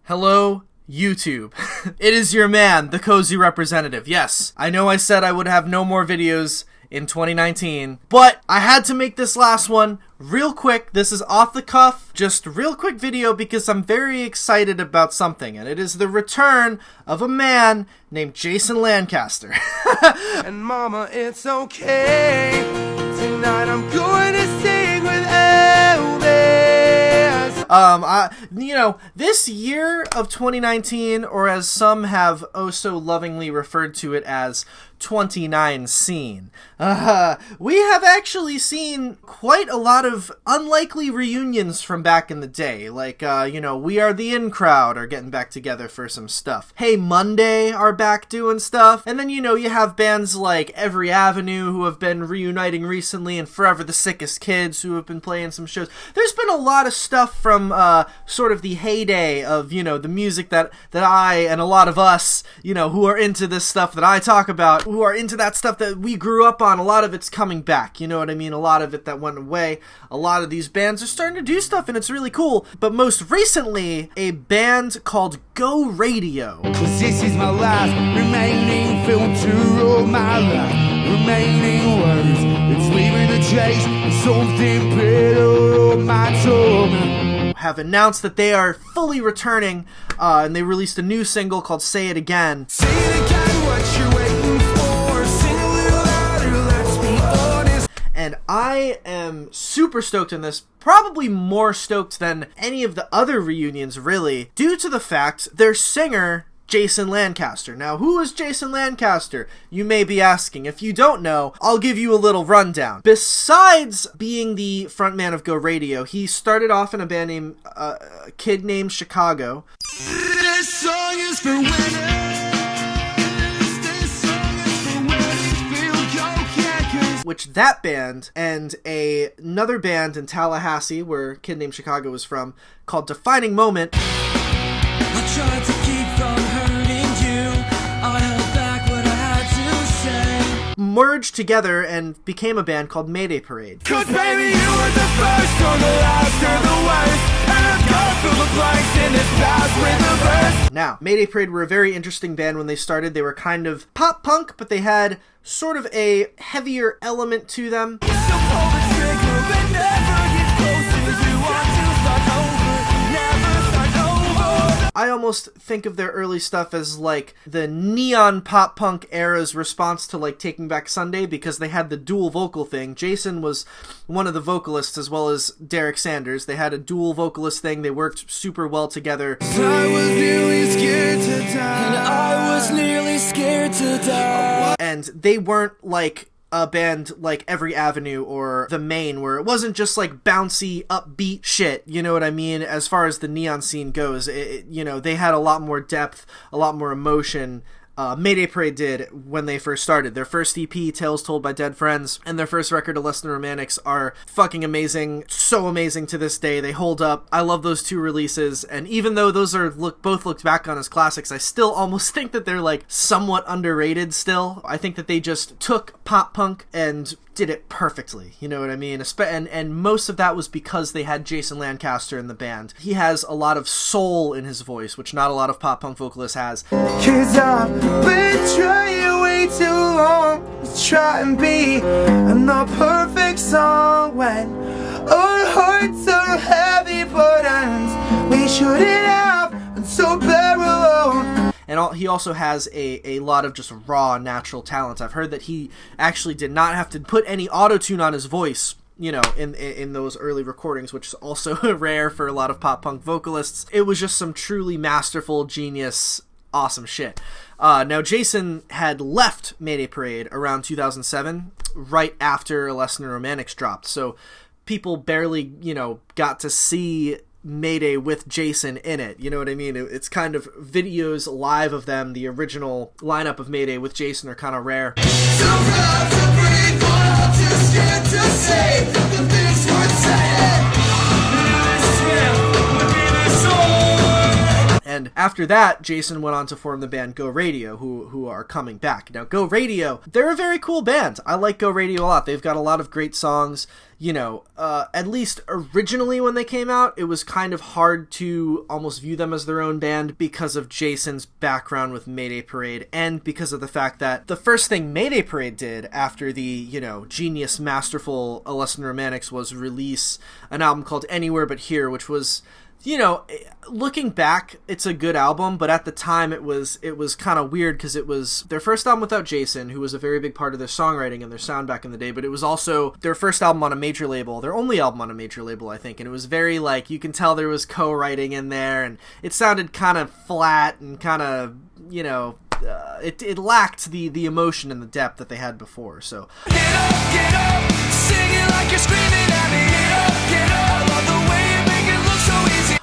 Hello, YouTube. It is your man, the Cozy Representative. Yes, I know I said I would have no more videos in 2019, but I had to make this last one real quick. This is off the cuff, just a real quick video because I'm very excited about something, and it is the return of a man named Jason Lancaster. And mama, it's okay. Tonight I'm going to sing with Elvis. This year of 2019, or as some have oh so lovingly referred to it as 29 scene, we have actually seen quite a lot of unlikely reunions from back in the day. Like, We Are the In Crowd are getting back together for some stuff. Hey Monday are back doing stuff. And then, you have bands like Every Avenue who have been reuniting recently, and Forever the Sickest Kids who have been playing some shows. There's been a lot of stuff from sort of the heyday of, the music that I and a lot of us, who are into this stuff that I talk about, who are into that stuff that we grew up on. A lot of it's coming back, you know what I mean? A lot of it that went away. A lot of these bands are starting to do stuff, and it's really cool. But most recently, a band called Go Radio. 'Cause this is my last remaining filter of my life. Remaining words, it's leaving the chase. It's something better on my tongue. Have announced that they are fully returning, and they released a new single called Say It Again. Say it again, what you're waiting for. Sing a little louder, let's be honest. And I am super stoked on this, probably more stoked than any of the other reunions, really, due to the fact their singer, Jason Lancaster. Now, who is Jason Lancaster? You may be asking. If you don't know, I'll give you a little rundown. Besides being the frontman of Go Radio, he started off in a band named Kid Named Chicago. This song is for winners. This song is for winners. Feel go kickers. Which that band and another band in Tallahassee, where Kid Named Chicago was from, called Defining Moment. I tried to keep from hurting you. I held back what I had to say. Merged together and became a band called Mayday Parade. 'Cause baby, you were the first or the last or the worst. And I've gone through the blanks in this past with the verse. Now, Mayday Parade were a very interesting band when they started. They were kind of pop punk, but they had sort of a heavier element to them. So pull the trigger and never get closer. You want to start over, never start over. I almost think of their early stuff as like the neon pop punk era's response to like Taking Back Sunday, because they had the dual vocal thing. Jason was one of the vocalists as well as Derek Sanders. They had a dual vocalist thing. They worked super well together. I was nearly scared to die. And I was nearly scared to die. And they weren't like a band like Every Avenue or The Main, where it wasn't just like bouncy, upbeat shit, you know what I mean? As far as the neon scene goes, they had a lot more depth, a lot more emotion. Mayday Parade did when they first started. Their first EP, Tales Told by Dead Friends, and their first record, A Lesson in Romantics, are fucking amazing. So amazing to this day. They hold up. I love those two releases, and even though those are both looked back on as classics, I still almost think that they're like somewhat underrated still. I think that they just took pop punk and did it perfectly, you know what I mean? And most of that was because they had Jason Lancaster in the band. He has a lot of soul in his voice, which not a lot of pop punk vocalists has. 'Cause I've been trying way too long to try and be in the perfect song when our hearts are heavy burdens we shouldn't have, and so bear alone. And he also has a lot of just raw, natural talent. I've heard that he actually did not have to put any auto-tune on his voice, in those early recordings, which is also rare for a lot of pop-punk vocalists. It was just some truly masterful, genius, awesome shit. Now, Jason had left Mayday Parade around 2007, right after A Lesson in Romantics dropped, so people barely, got to see Mayday with Jason in it, you know what I mean? It's kind of videos live of them. The original lineup of Mayday with Jason are kind of rare. And after that, Jason went on to form the band Go Radio, who are coming back. Now, Go Radio, they're a very cool band. I like Go Radio a lot. They've got a lot of great songs. You know, at least originally when they came out, it was kind of hard to almost view them as their own band because of Jason's background with Mayday Parade, and because of the fact that the first thing Mayday Parade did after the, you know, genius, masterful A Lesson in Romantics was release an album called Anywhere But Here, which was, you know, looking back, it's a good album, but at the time it was kind of weird because it was their first album without Jason, who was a very big part of their songwriting and their sound back in the day, but it was also their first album on a major label, their only album on a major label, I think, and it was very, like, you can tell there was co-writing in there, and it sounded kind of flat and kind of, you know, it lacked the emotion and the depth that they had before, so. Get up, sing it like you're screaming at me, get up, love the way you make it look so easy.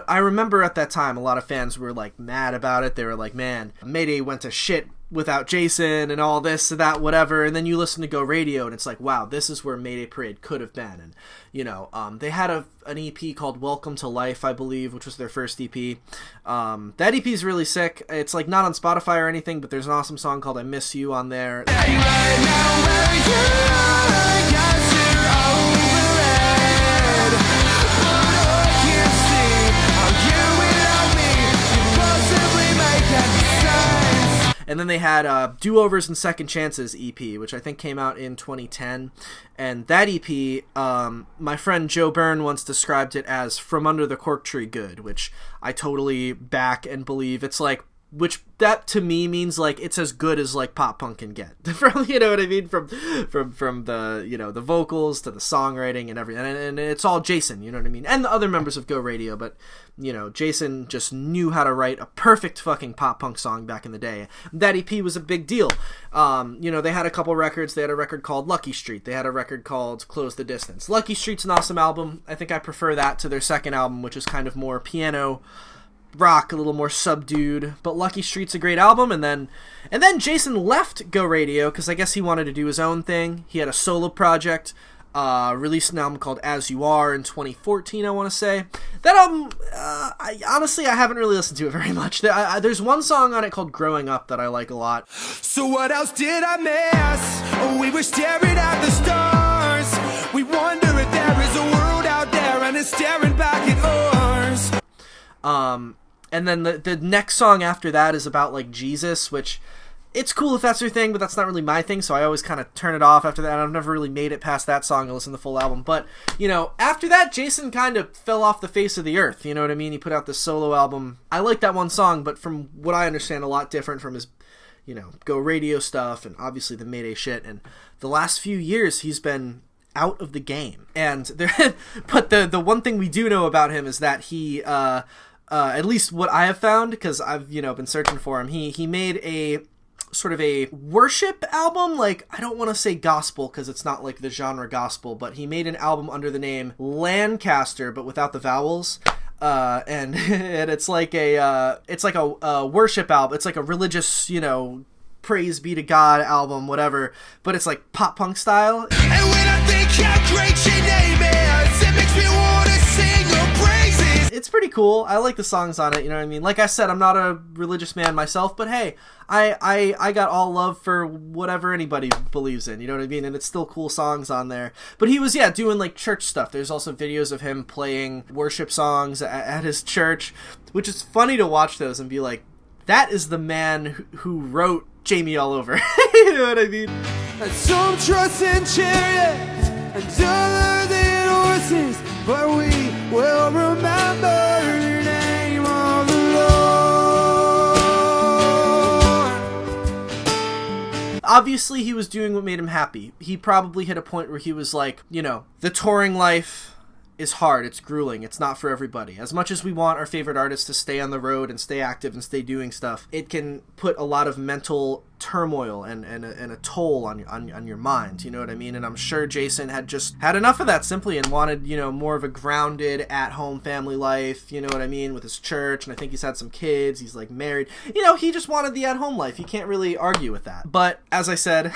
I remember at that time, a lot of fans were, like, mad about it. They were like, man, Mayday went to shit without Jason and all this, that, whatever. And then you listen to Go Radio and it's like, wow, this is where Mayday Parade could have been. And, you know, they had an EP called Welcome to Life, I believe, which was their first EP. That EP is really sick. It's, like, not on Spotify or anything, but there's an awesome song called I Miss You on there. And then they had Do-Overs and Second Chances EP, which I think came out in 2010. And that EP, my friend Joe Byrne once described it as From Under the Cork Tree Good, which I totally back and believe. It's like, which that to me means like it's as good as like pop punk can get. From, you know what I mean, from the, you know, the vocals to the songwriting and everything, and it's all Jason, you know what I mean, and the other members of Go Radio, but you know, Jason just knew how to write a perfect fucking pop punk song back in the day. That EP was a big deal. You know, they had a couple records. They had a record called Lucky Street. They had a record called Close the Distance. Lucky Street's an awesome album. I think I prefer that to their second album, which is kind of more piano rock, a little more subdued, but Lucky Street's a great album. And then Jason left Go Radio because I guess he wanted to do his own thing. He had a solo project, released an album called As You Are in 2014, I want to say. That album, I haven't really listened to it very much. There's one song on it called Growing Up that I like a lot. So what else did I miss? Oh, we were staring at the stars. We wonder if there is a world out there and it's staring back at ours. And then the next song after that is about, like, Jesus, which, it's cool if that's your thing, but that's not really my thing, so I always kind of turn it off after that. I've never really made it past that song to listen to the full album. But, you know, after that, Jason kind of fell off the face of the earth, you know what I mean? He put out this solo album. I like that one song, but from what I understand, a lot different from his, you know, Go Radio stuff and obviously the Mayday shit. And the last few years, he's been out of the game. And but the one thing we do know about him is that he, at least what I have found, because I've, you know, been searching for him, he made a sort of a worship album. Like, I don't want to say gospel because it's not like the genre gospel, but he made an album under the name Lancaster, but without the vowels. And it's like a worship album. It's like a religious, you know, praise be to God album, whatever, but it's like pop punk style. And when I think how great your name is, it makes me want to sing your praises. It's pretty cool. I like the songs on it, you know what I mean? Like I said, I'm not a religious man myself, but hey, I got all love for whatever anybody believes in, you know what I mean? And it's still cool songs on there. But he was, doing like church stuff. There's also videos of him playing worship songs at his church, which is funny to watch those and be like, that is the man who wrote Jamie All Over. You know what I mean? Some trust in chariots and others in horses, but we will remember the name of the Lord. Obviously, he was doing what made him happy. He probably hit a point where he was like, you know, the touring life is hard, it's grueling, it's not for everybody. As much as we want our favorite artists to stay on the road and stay active and stay doing stuff, it can put a lot of mental turmoil and a toll on your mind, you know what I mean? And I'm sure Jason had just had enough of that simply and wanted, you know, more of a grounded at-home family life, you know what I mean, with his church, and I think he's had some kids, he's like married, you know, he just wanted the at-home life. You can't really argue with that. But as I said,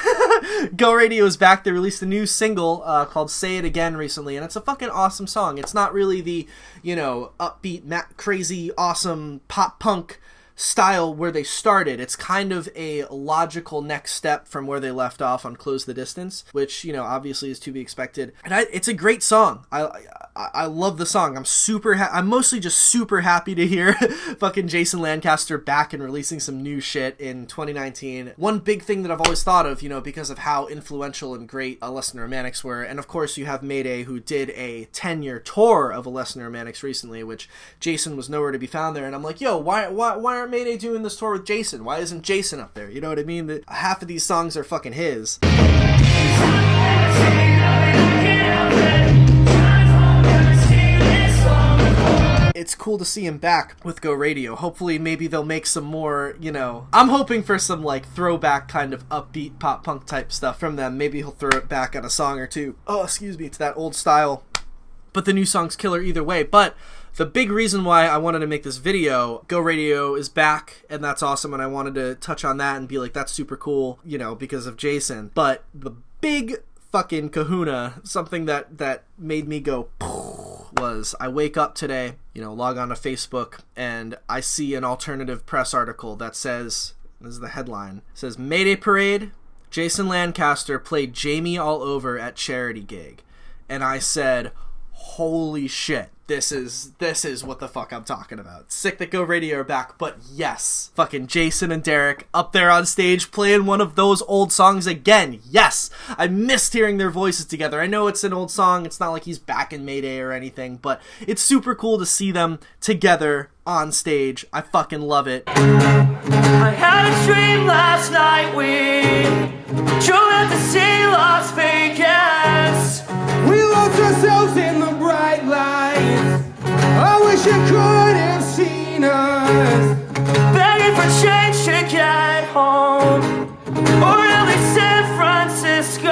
Go Radio is back. They released a new single called Say It Again recently, and it's a fucking awesome song. It's not really the, you know, upbeat, crazy, awesome pop punk style where they started. It's kind of a logical next step from where they left off on Close the Distance, which, you know, obviously is to be expected. And it's a great song. I love the song. I'm mostly just super happy to hear fucking Jason Lancaster back and releasing some new shit in 2019. One big thing that I've always thought of, you know, because of how influential and great Less Than Romantics were, and of course you have Mayday, who did a 10-year tour of Less Than Romantics recently, which Jason was nowhere to be found there, and I'm like, yo, why aren't Mayday doing this tour with Jason? Why isn't Jason up there? You know what I mean? Half of these songs are fucking his. It's cool to see him back with Go Radio. Hopefully, maybe they'll make some more, you know, I'm hoping for some, like, throwback kind of upbeat pop-punk type stuff from them. Maybe he'll throw it back on a song or two. Oh, excuse me, it's that old style. But the new song's killer either way. But the big reason why I wanted to make this video, Go Radio is back, and that's awesome, and I wanted to touch on that and be like, that's super cool, you know, because of Jason. But the big fucking kahuna, something that made me go was I wake up today, you know, log on to Facebook, and I see an alternative press article that says, this is the headline, says, Mayday Parade, Jason Lancaster played Jamie all over at charity gig. And I said, holy shit, this is what the fuck I'm talking about. Sick that Go Radio are back, but yes, fucking Jason and Derek up there on stage playing one of those old songs again. Yes, I missed hearing their voices together. I know it's an old song, it's not like he's back in Mayday or anything, but it's super cool to see them together on stage. I fucking love it. I had a dream last night, we drove out to see Las Vegas. We lost ourselves in the bright lights. I wish you could have seen us. Begging for change to get home, or at least San Francisco.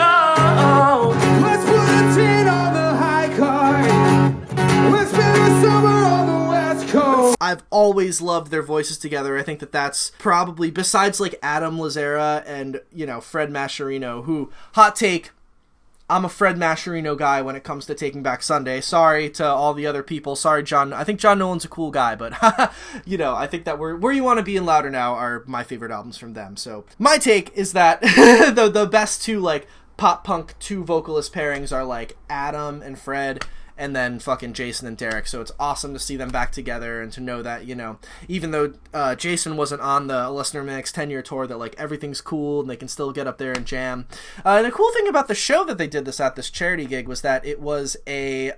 Let's put a tin on the high card. Let's spend the summer on the West Coast. I've always loved their voices together. I think that's probably, besides like Adam Lazzara and, you know, Fred Mascherino, who, hot take, I'm a Fred Mascherino guy when it comes to Taking Back Sunday. Sorry to all the other people. Sorry, John. I think John Nolan's a cool guy, but, you know, I think that Where You Want to Be and Louder Now are my favorite albums from them. So my take is that the best two, like, pop-punk two vocalist pairings are, like, Adam and Fred, and then fucking Jason and Derek. So it's awesome to see them back together and to know that, you know, even though Jason wasn't on the Less Than Romantics 10-year tour, that, like, everything's cool and they can still get up there and jam. And the cool thing about the show that they did this charity gig was that it was a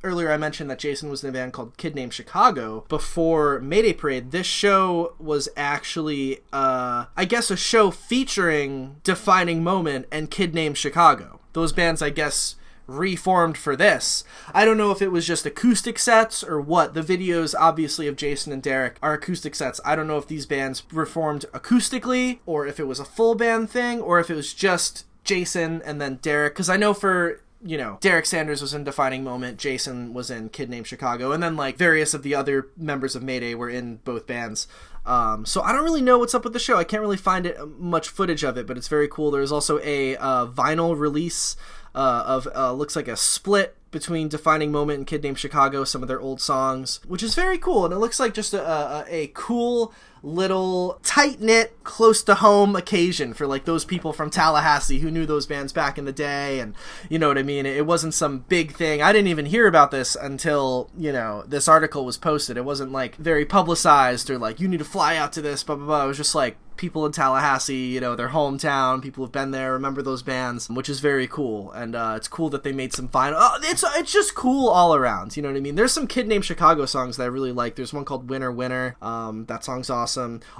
earlier I mentioned that Jason was in a band called Kid Named Chicago before Mayday Parade. This show was actually, I guess, a show featuring Defining Moment and Kid Named Chicago. Those bands, I guess, reformed for this. I don't know if it was just acoustic sets or what. The videos, obviously, of Jason and Derek are acoustic sets. I don't know if these bands reformed acoustically or if it was a full band thing or if it was just Jason and then Derek. Because I know for, you know, Derek Sanders was in Defining Moment, Jason was in Kid Named Chicago, and then, like, various of the other members of Mayday were in both bands. So I don't really know what's up with the show. I can't really find much footage of it, but it's very cool. There's also a vinyl release of looks like a split between Defining Moment and Kid Named Chicago, some of their old songs, which is very cool. And it looks like just a cool little tight-knit, close-to-home occasion for, like, those people from Tallahassee who knew those bands back in the day, and, you know what I mean? It wasn't some big thing. I didn't even hear about this until, you know, this article was posted. It wasn't, like, very publicized or, like, you need to fly out to this, blah, blah, blah. It was just, like, people in Tallahassee, you know, their hometown, people who've been there, remember those bands, which is very cool. And it's cool that they made some vinyl. Oh, it's just cool all around, you know what I mean? There's some Kid Named Chicago songs that I really like. There's one called Winner Winner. That song's awesome.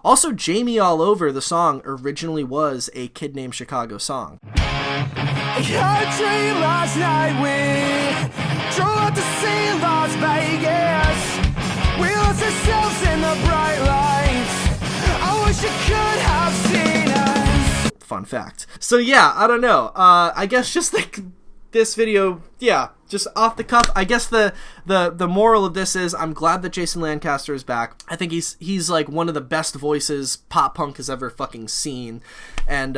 Also, Jamie All Over, the song, originally was a Kid Named Chicago song. I had a dream last night, we drove out to see Las Vegas. We lost ourselves in the bright lights. I wish you could have fun fact. So yeah, I don't know. I guess just like this video, yeah, just off the cuff. I guess the moral of this is I'm glad that Jason Lancaster is back. I think he's like one of the best voices pop punk has ever fucking seen. And,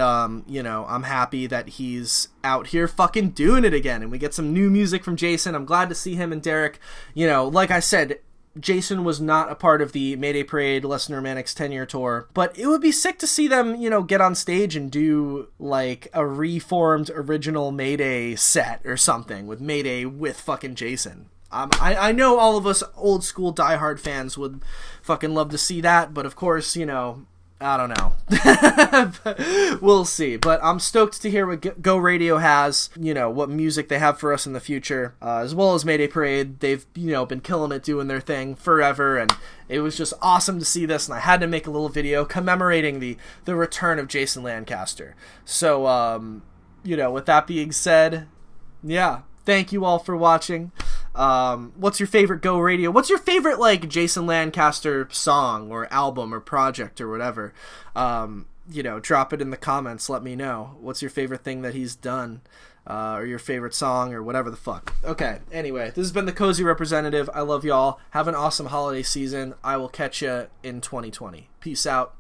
you know, I'm happy that he's out here fucking doing it again. And we get some new music from Jason. I'm glad to see him and Derek. You know, like I said, Jason was not a part of the Mayday Parade, Less Than Romantic's 10-year tour, but it would be sick to see them, you know, get on stage and do, like, a reformed original Mayday set or something with Mayday with fucking Jason. I know all of us old school diehard fans would fucking love to see that, but of course, you know, I don't know. We'll see. But I'm stoked to hear what Go Radio has, you know, what music they have for us in the future, as well as Mayday Parade. They've, you know, been killing it doing their thing forever, and it was just awesome to see this, and I had to make a little video commemorating the return of Jason Lancaster. So, you know, with that being said, yeah, thank you all for watching. What's your favorite Go Radio? What's your favorite, like, Jason Lancaster song or album or project or whatever? You know, drop it in the comments. Let me know. What's your favorite thing that he's done? Or your favorite song or whatever the fuck. Okay, anyway, this has been the Cozy Representative. I love y'all. Have an awesome holiday season. I will catch you in 2020. Peace out.